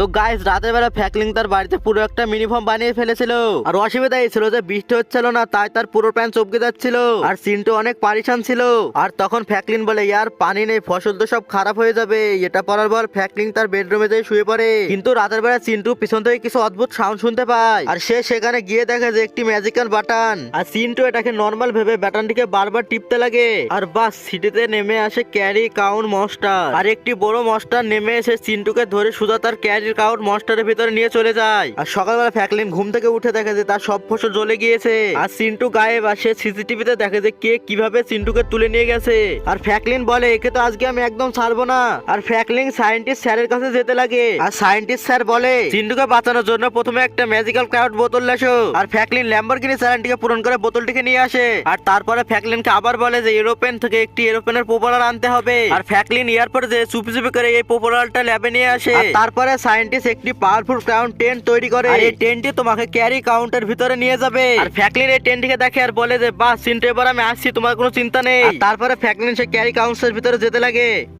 তো গাইস রাতের বেলা ফ্র্যাঙ্কলিন তার বাড়িতে পুরো একটা ইউনিফর্ম বানিয়ে ফেলেছিল। আর অসুবিধা এই ছিল যে বৃষ্টি হচ্ছিল না, তাই তার পুরো প্যান্ট চমকে যাচ্ছিল। আর সিন্টু অনেক পারিশান ছিল। আর তখন ফ্র্যাঙ্কলিন বলে, ইয়ার পানি নেই, ফসল তো সব খারাপ হয়ে যাবে। এটা পড়ার পর ফ্র্যাঙ্কলিন তার বেডরুমে যেয়ে শুয়ে পড়ে। কিন্তু রাতের বেলা চিন্টু পিছন থেকে কিছু অদ্ভুত সাউন্ড শুনতে পায়। আর সে সেখানে গিয়ে দেখে যে একটি ম্যাজিক্যাল বাটন। আর চিন্টু এটাকে নর্মাল ভেবে বাটনটিকে বারবার টিপতে লাগে। আর বাস সিটিতে নেমে আসে ক্যারি কাউন্ট মনস্টার। আর একটি বড় মনস্টার নেমে এসে চিন্টুকে ধরে সুদা তার ক্যারি কাউন্ট মনস্টারের ভিতরে নিয়ে চলে যায়। আর সকালবেলা ফ্র্যাঙ্কলিন ঘুম থেকে উঠে দেখে যে তার সব ফসল জ্বলে গিয়েছে। আর চিন্টু গায়েব। আর সে সিসিটিভিতে দেখে যে কে কিভাবে চিন্টুকে তুলে নিয়ে গেছে। আর ফ্র্যাঙ্কলিন বলে, একে তো আজকে আমি একদম ছাড়বো না। আর ফ্র্যাঙ্কলিন সায়েন্টিস্ট স্যারের কাছে যেতে লাগে। আর সায়েন্টিস্ট স্যার বলে, চিন্টুকে বাঁচানোর জন্য প্রথমে একটা ম্যাজিক্যাল ক্লাউড বোতল লেসো। আর ফ্র্যাঙ্কলিন ল্যাম্বরগিনি চ্যালেঞ্জটিকে পূরণ করে বোতলটিকে নিয়ে আসে। আর তারপরে ফ্র্যাঙ্কলিনকে আবার বলে যে এরোপ্লেন থেকে একটি এরোপ্লেনের প্রপেলার আনতে হবে। আর ফ্র্যাঙ্কলিন এয়ারপোর্টে যে চুপি চুপি করে এই প্রপেলারটা ল্যাবে নিয়ে আসে। আর তারপরে সায়েন্টিস্ট একটি পাওয়ারফুল ক্রাউন টেন্ট তৈরি করে। আর এই টেন্টটি তোমাকে ক্যারি কাউন্টের ভিতরে নিয়ে যাবে। আর ফ্র্যাঙ্কলিন এই টেন্টটিকে দেখে আর বলে যে বাস চিন্টু, এবার আমি আসছি, তোমার কোনো চিন্তা নেই। আর তারপরে ফ্র্যাঙ্কলিন সে ক্যারি কাউন্টের ভিতরে যেতে লাগে।